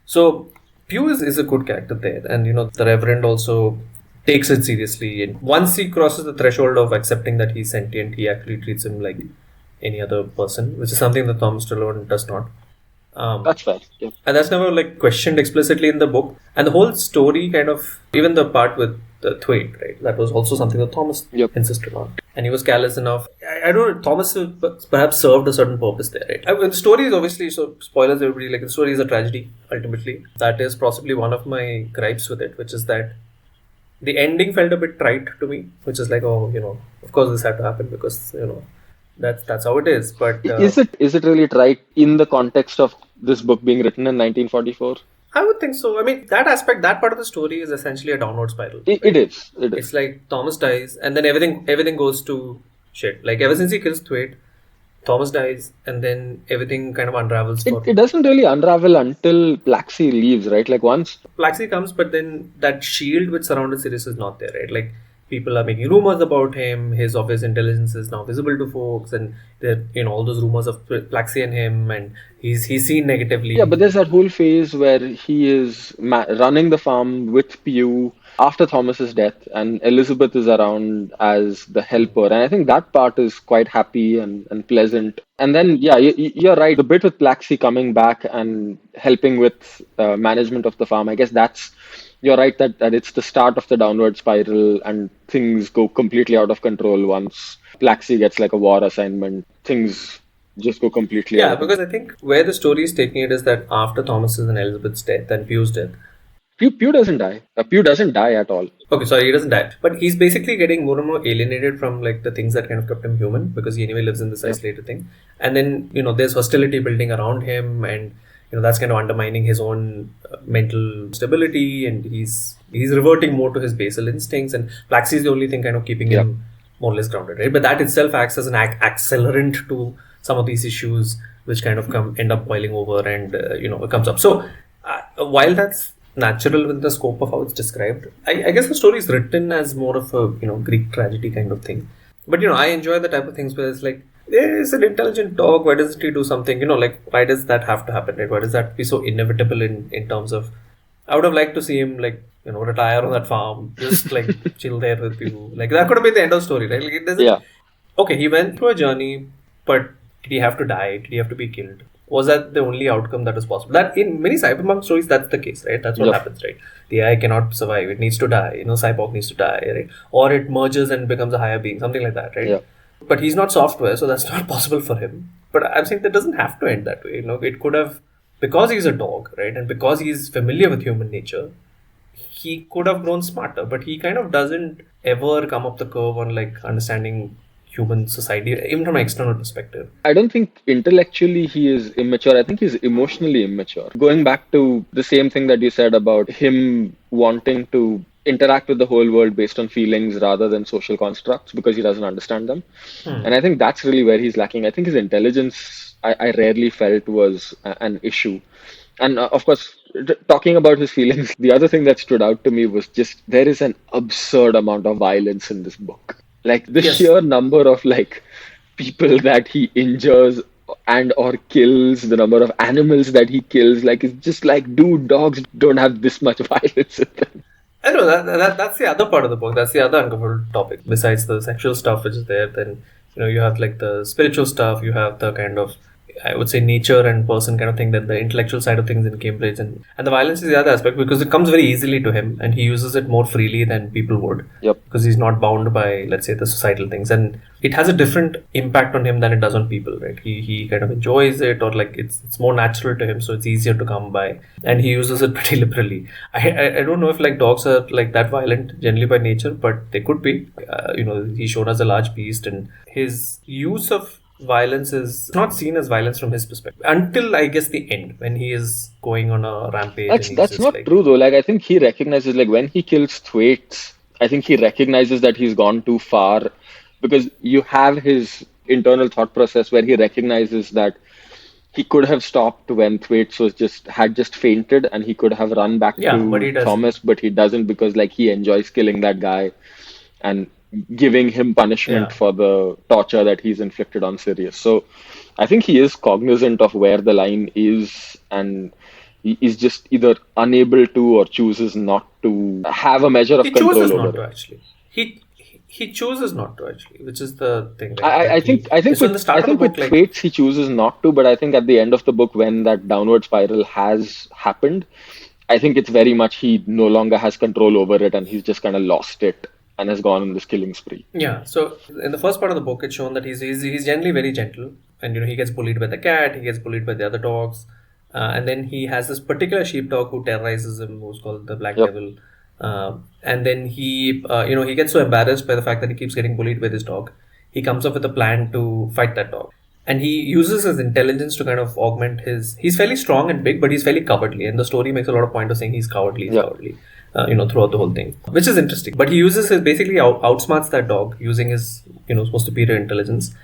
So Pew is a good character there, and the Reverend also takes it seriously. And once he crosses the threshold of accepting that he's sentient, he actually treats him like any other person, which is something that Thomas Trelawney does not. That's fair. Yep. And that's never like questioned explicitly in the book. And the whole story kind of, even the part with the Thwaite, right? That was also something that Thomas Yep. insisted on. And he was callous enough. I don't know, Thomas perhaps served a certain purpose there, right? The story is obviously, so spoilers everybody, like the story is a tragedy, ultimately. That is possibly one of my gripes with it, which is that the ending felt a bit trite to me, which is like, oh, of course this had to happen because, that's how it is. But Is it really right in the context of this book being written in 1944? I would think so. I mean, that part of the story is essentially a downward spiral. It is. It is. It's like Thomas dies, and then everything goes to shit. Like ever since he kills Thwaite, Thomas dies, and then everything kind of unravels for It doesn't really unravel until Blacksea leaves, right? Like once. Blacksea comes, but then that shield which surrounded Sirius is not there, right? Like people are making rumors about him. His obvious intelligence is now visible to folks, and there, all those rumors of Blacksea and him, and he's seen negatively. Yeah, but there's that whole phase where he is running the farm with Pew after Thomas's death, and Elizabeth is around as the helper. And I think that part is quite happy and pleasant. And then, yeah, you're right. The bit with Blacksea coming back and helping with management of the farm, I guess you're right that it's the start of the downward spiral, and things go completely out of control once Blacksea gets like a war assignment. Things just go completely Yeah, out. because I think where the story is taking it is that after Thomas's and Elizabeth's death and Pew's death. Pew doesn't die. Pew doesn't die at all. Okay, sorry, he doesn't die. But he's basically getting more and more alienated from like the things that kind of kept him human, because he anyway lives in this isolated thing. And then, there's hostility building around him, and that's kind of undermining his own mental stability, and he's reverting more to his basal instincts, and Blacksea is the only thing kind of keeping him more or less grounded, right? But that itself acts as an accelerant to some of these issues, which kind of end up boiling over, and it comes up. So while that's natural with the scope of how it's described, I guess the story is written as more of a Greek tragedy kind of thing. But I enjoy the type of things where it's like, there's an intelligent dog, why doesn't he do something? Like, why does that have to happen, right? Why does that be so inevitable in terms of, I would have liked to see him like, retire on that farm, just like chill there with people. Like that could have been the end of the story, right? Like it doesn't. Yeah. Okay, he went through a journey, but did he have to die? Did he have to be killed? Was that the only outcome that was possible? That in many cyberpunk stories, that's the case, right? That's what happens, right? The AI cannot survive; it needs to die. Cyborg needs to die, right? Or it merges and becomes a higher being, something like that, right? Yeah. But he's not software, so that's not possible for him. But I'm saying that doesn't have to end that way. It could have, because he's a dog, right, and because he's familiar with human nature, he could have grown smarter. But he kind of doesn't ever come up the curve on like understanding human society, even from an external perspective. I don't think intellectually he is immature. I think he's emotionally immature. Going back to the same thing that you said about him wanting to interact with the whole world based on feelings rather than social constructs because he doesn't understand them. And I think that's really where he's lacking. I think his intelligence, I rarely felt was an issue. And of course, talking about his feelings, the other thing that stood out to me was just there is an absurd amount of violence in this book. Like the Yes. sheer number of like people that he injures and or kills, the number of animals that he kills, like it's just like, dude, dogs don't have this much violence in them. I know that's the other part of the book. That's the other uncomfortable topic. Besides the sexual stuff which is there, then you have like the spiritual stuff. You have the kind of, I would say, nature and person kind of thing. That the intellectual side of things in Cambridge, and the violence is the other aspect because it comes very easily to him and he uses it more freely than people would. Yep. Because he's not bound by, let's say, the societal things, and it has a different impact on him than it does on people, right? He kind of enjoys it, or like it's more natural to him, so it's easier to come by, and he uses it pretty liberally. I don't know if like dogs are like that violent generally by nature, but they could be. He's shown as a large beast, and his use of violence is not seen as violence from his perspective until I guess the end when he is going on a rampage. That's and he's that's just not like, true though. Like I think he recognizes like when he kills Thwaites, I think he recognizes that he's gone too far because you have his internal thought process where he recognizes that he could have stopped when Thwaites had just fainted and he could have run back yeah, but he to doesn't. Thomas, but he doesn't because like he enjoys killing that guy and giving him punishment Yeah. for the torture that he's inflicted on Sirius. So I think he is cognizant of where the line is and he is just either unable to or chooses not to have a measure of He chooses control not over to it. actually. He chooses not to actually, which is the thing. Right? I think So in the start of the with book, like, Thwaites he chooses not to, but I think at the end of the book when that downward spiral has happened, I think it's very much he no longer has control over it and he's just kind of lost it and has gone on this killing spree. yeah. So in the first part of the book, it's shown that he's generally very gentle, and he gets bullied by the cat, he gets bullied by the other dogs, and then he has this particular sheepdog who terrorizes him, who's called the Black Yep. Devil. And then he gets so embarrassed by the fact that he keeps getting bullied by this dog. He comes up with a plan to fight that dog. And he uses his intelligence to kind of augment his. He's fairly strong and big, but he's fairly cowardly. And the story makes a lot of point of saying he's cowardly, Yeah. throughout the whole thing, which is interesting. But he uses his basically outsmarts that dog using his, most superior intelligence.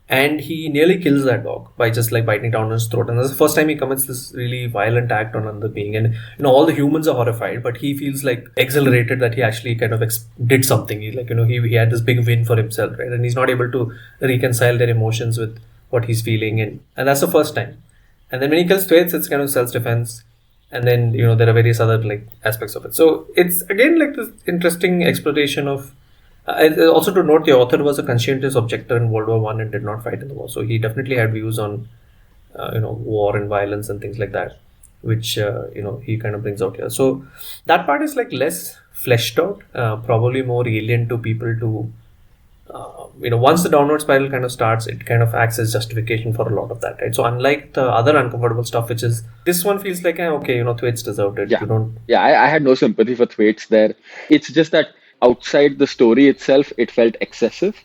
And he nearly kills that dog by just like biting down his throat. And that's the first time he commits this really violent act on another being. And all the humans are horrified, but he feels like exhilarated that he actually kind of did something. He had this big win for himself, right? And he's not able to reconcile their emotions with what he's feeling, and that's the first time. And then when he kills Thwaites, it's kind of self-defense. And then there are various other like aspects of it. So it's again like this interesting exploration of. Also to note, the author was a conscientious objector in World War One and did not fight in the war. So he definitely had views on, war and violence and things like that, which he kind of brings out here. So that part is like less fleshed out, probably more alien to people to. Once the downward spiral kind of starts, it kind of acts as justification for a lot of that, right? So unlike the other uncomfortable stuff, which is this one feels like, okay, Thwaites deserved it. Yeah. You don't. Yeah, I had no sympathy for Thwaites there. It's just that outside the story itself, it felt excessive.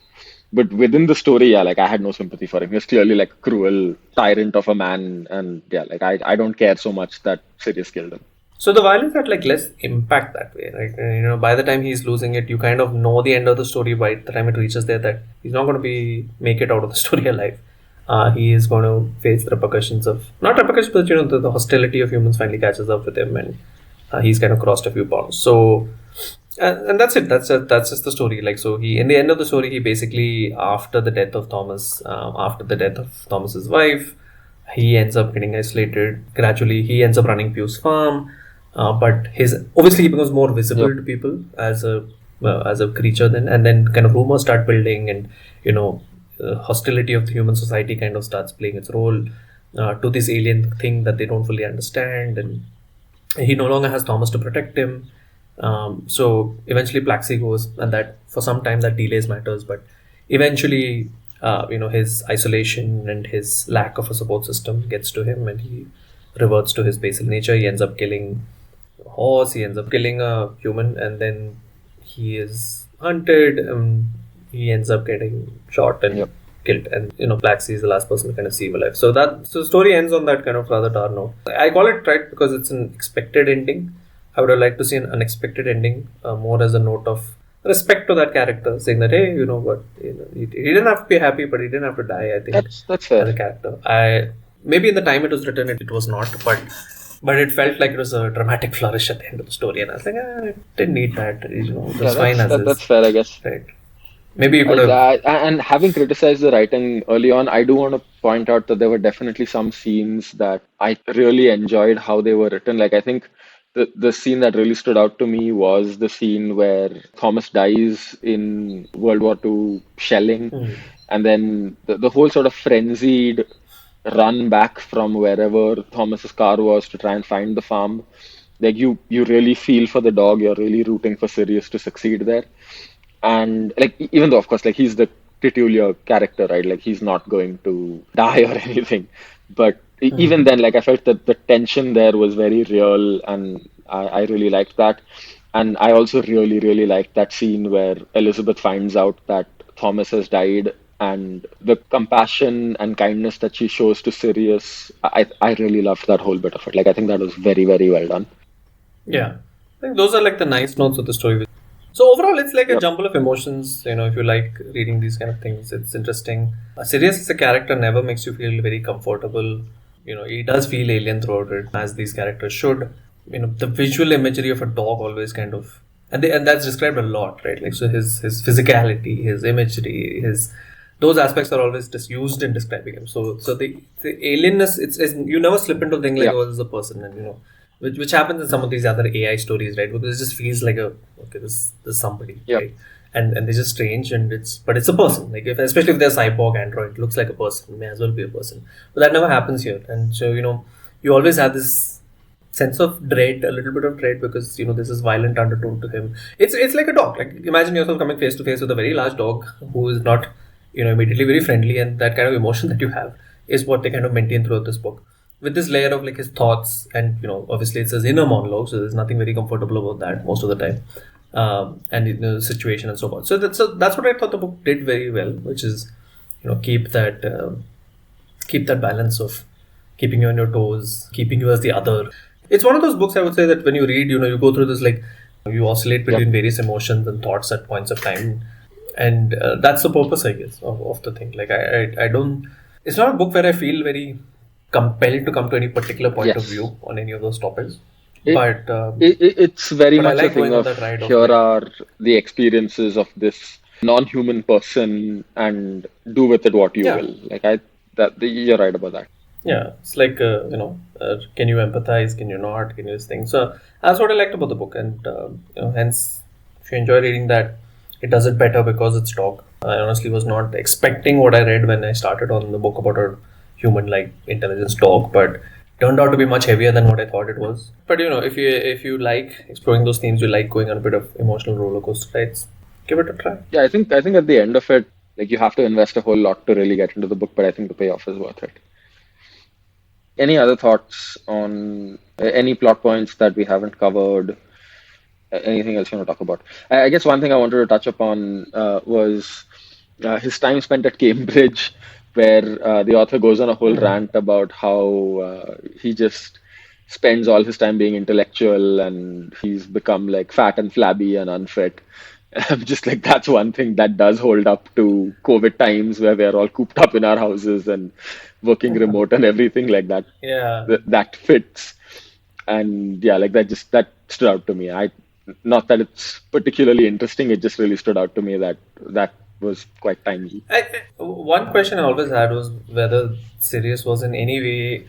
But within the story, yeah, like I had no sympathy for him. He was clearly like a cruel tyrant of a man. And yeah, like I don't care so much that Sirius killed him. So the violence had like less impact that way, right? And, by the time he's losing it, you kind of know the end of the story by the time it reaches there that he's not going to make it out of the story alive. He is going to face the repercussions of, not repercussions, but the hostility of humans finally catches up with him, and he's kind of crossed a few bounds. So, and that's it. That's just the story. Like, so he, in the end of the story, he basically, after the death of Thomas's wife, he ends up getting isolated. Gradually, he ends up running Pugh's farm. But obviously he becomes more visible to people as a creature then, and then kind of rumors start building, and hostility of the human society kind of starts playing its role to this alien thing that they don't fully understand, and he no longer has Thomas to protect him. So eventually Plaxi goes, and that for some time that delays matters, but eventually his isolation and his lack of a support system gets to him, and he reverts to his basic nature. He ends up killing a horse, he ends up killing a human, and then he is hunted, and he ends up getting shot and killed. And Plaxi is the last person to kind of see him alive. So the story ends on that kind of rather dark note. I call it right because it's an expected ending. I would have liked to see an unexpected ending, more as a note of respect to that character, saying that, hey, you know what, he didn't have to be happy, but he didn't have to die. I think That's fair. as a character, I maybe in the time it was written, it was not, but it felt like it was a dramatic flourish at the end of the story, and I was like, I didn't need that. It was fine as is. That's fair, I guess. Right. Maybe you could have. And having criticized the writing early on, I do want to point out that there were definitely some scenes that I really enjoyed how they were written. Like, I think the scene that really stood out to me was the scene where Thomas dies in World War II shelling, and then the whole sort of frenzied run back from wherever Thomas's car was to try and find the farm. Like, you really feel for the dog. You're really rooting for Sirius to succeed there. And like, even though of course, like, he's the titular character, right? Like, he's not going to die or anything, but even then, like, I felt that the tension there was very real, and I really liked that. And I also really liked that scene where Elizabeth finds out that Thomas has died, and the compassion and kindness that she shows to Sirius. I really loved that whole bit of it. Like, I think that was very well done. Yeah, I think those are like the nice notes of the story. So overall, it's like a Yep. jumble of emotions. You know, if you like reading these kind of things, it's interesting. Sirius as a character never makes you feel very comfortable. You know, he does feel alien throughout it, as these characters should. You know, the visual imagery of a dog always kind of, and that's described a lot, right? Like, so his physicality, his imagery, his those aspects are always just used in describing him. So the alienness, it's you never slip into a thing like, Yeah. oh, this is a person, and you know. Which happens in some of these other AI stories, right? Because it just feels like this is somebody, Yeah. right? And they're just strange, but it's a person. Like, especially if they're cyborg android, it looks like a person. It may as well be a person. But that never happens here. And so, you know, you always have this sense of dread, a little bit of dread, because, you know, there's this violent undertone to him. It's like a dog. Like, imagine yourself coming face to face with a very large dog who is not, you know, immediately very friendly, and that kind of emotion that you have is what they kind of maintain throughout this book. With this layer of like his thoughts, and you know, obviously it's his inner monologue, so there's nothing very comfortable about that most of the time, and in the situation and so forth. So that's what I thought the book did very well, which is, you know, keep that balance of keeping you on your toes, keeping you as the other. It's one of those books, I would say, that when you read, you know, you go through this, like, you oscillate between various emotions and thoughts at points of time, and that's the purpose, I guess, of the thing. Like, I don't. It's not a book where I feel very compelled to come to any particular point of Yes. view on any of those topics. It, But it's very but I much a like thing going on of that ride of here like, are the experiences of this non-human person, and do with it what you yeah, will. Like, you're right about that. yeah, it's like, you know, can you empathize? Can you not? Can you just think? So that's what I liked about the book, and you know, hence, if you enjoy reading that, it does it better because it's dog. I honestly was not expecting what I read when I started on the book about a human-like intelligence dog, but turned out to be much heavier than what I thought it was. But you know, if you like exploring those themes, you like going on a bit of emotional roller coaster rides, give it a try. Yeah, I think at the end of it, like, you have to invest a whole lot to really get into the book, but I think the payoff is worth it. Any other thoughts on any plot points that we haven't covered? Anything else you want to talk about? I guess one thing I wanted to touch upon was his time spent at Cambridge, where the author goes on a whole rant about how he just spends all his time being intellectual, and he's become like fat and flabby and unfit. I'm just like, that's one thing that does hold up to COVID times, where we're all cooped up in our houses and working remote and everything like that. Yeah, That fits. And yeah, like, that stood out to me. Not that it's particularly interesting, it just really stood out to me that that was quite timely. one question I always had was whether Sirius was in any way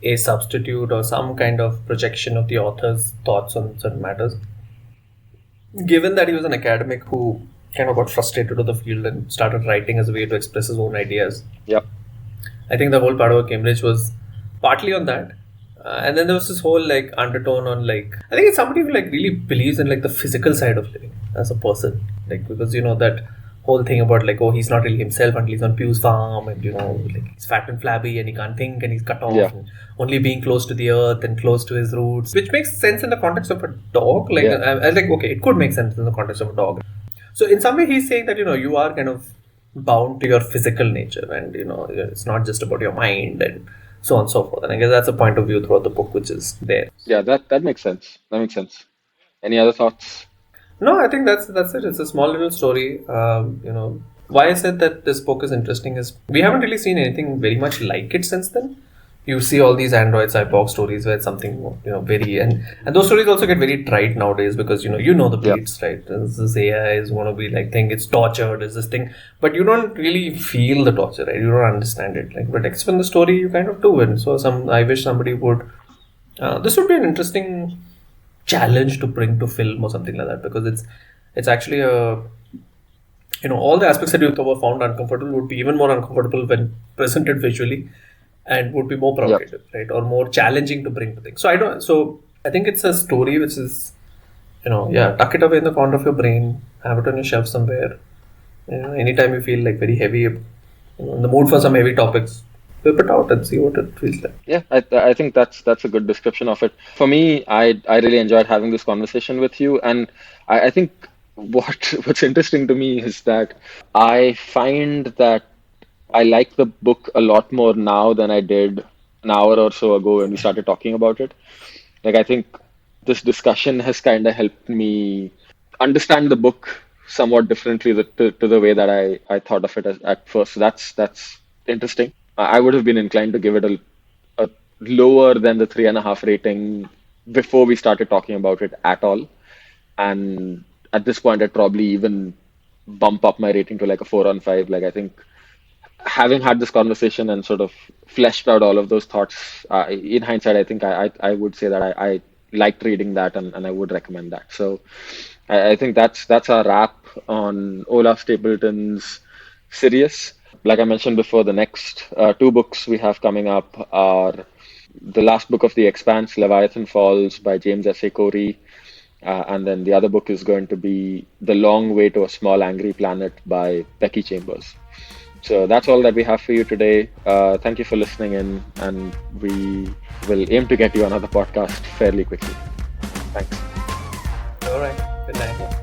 a substitute or some kind of projection of the author's thoughts on certain matters. Given that he was an academic who kind of got frustrated with the field and started writing as a way to express his own ideas, Yep. I think the whole part about Cambridge was partly on that. And then there was this whole like undertone on like, I think it's somebody who like really believes in like the physical side of living as a person. Like, because you know that whole thing about like, oh, he's not really himself until he's on Pew's farm, and you know, like he's fat and flabby and he can't think and he's cut off, Yeah. and only being close to the earth and close to his roots, which makes sense in the context of a dog. Like, Yeah. I was like, okay, it could make sense in the context of a dog. So in some way, he's saying that, you know, you are kind of bound to your physical nature, and you know, it's not just about your mind. And so on and so forth. And I guess that's a point of view throughout the book, which is there. Yeah, that makes sense. That makes sense. Any other thoughts? No, I think that's it. It's a small little story. Why I said that this book is interesting is we haven't really seen anything very much like it since then. You see all these Android cyborg stories where it's something very and those stories also get very trite nowadays because you know the Yeah. beats, right? This AI is going to be like thing, it's tortured, is this thing, but you don't really feel the torture, right? You don't understand it, like, but explain the story you kind of do. And so I wish somebody would. This would be an interesting challenge to bring to film or something like that, because it's actually a all the aspects that you were found uncomfortable would be even more uncomfortable when presented visually, and would be more Yeah. provocative, right, or more challenging to bring to things. So I think it's a story which is tuck it away in the corner of your brain, have it on your shelf somewhere. Anytime you feel like very heavy, in the mood for some heavy topics, whip it out and see what it feels like. Yeah, I think that's a good description of it. For me, I really enjoyed having this conversation with you, and I think what's interesting to me is that I find that I like the book a lot more now than I did an hour or so ago when we started talking about it. Like, I think this discussion has kind of helped me understand the book somewhat differently to the way that I thought of it at first. So that's interesting. I would have been inclined to give it a lower than the 3.5 rating before we started talking about it at all. And at this point, I'd probably even bump up my rating to like a 4 on 5. Like, I think having had this conversation and sort of fleshed out all of those thoughts, in hindsight, I think I would say that I liked reading that, and I would recommend that. So I think that's our wrap on Olaf Stapledon's Sirius. Like I mentioned before, the next two books we have coming up are the last book of The Expanse, Leviathan Falls by James S. A. Corey, and then the other book is going to be The Long Way to a Small Angry Planet by Becky Chambers. So that's all that we have for you today. Thank you for listening in, and we will aim to get you another podcast fairly quickly. Thanks. All right. Good night.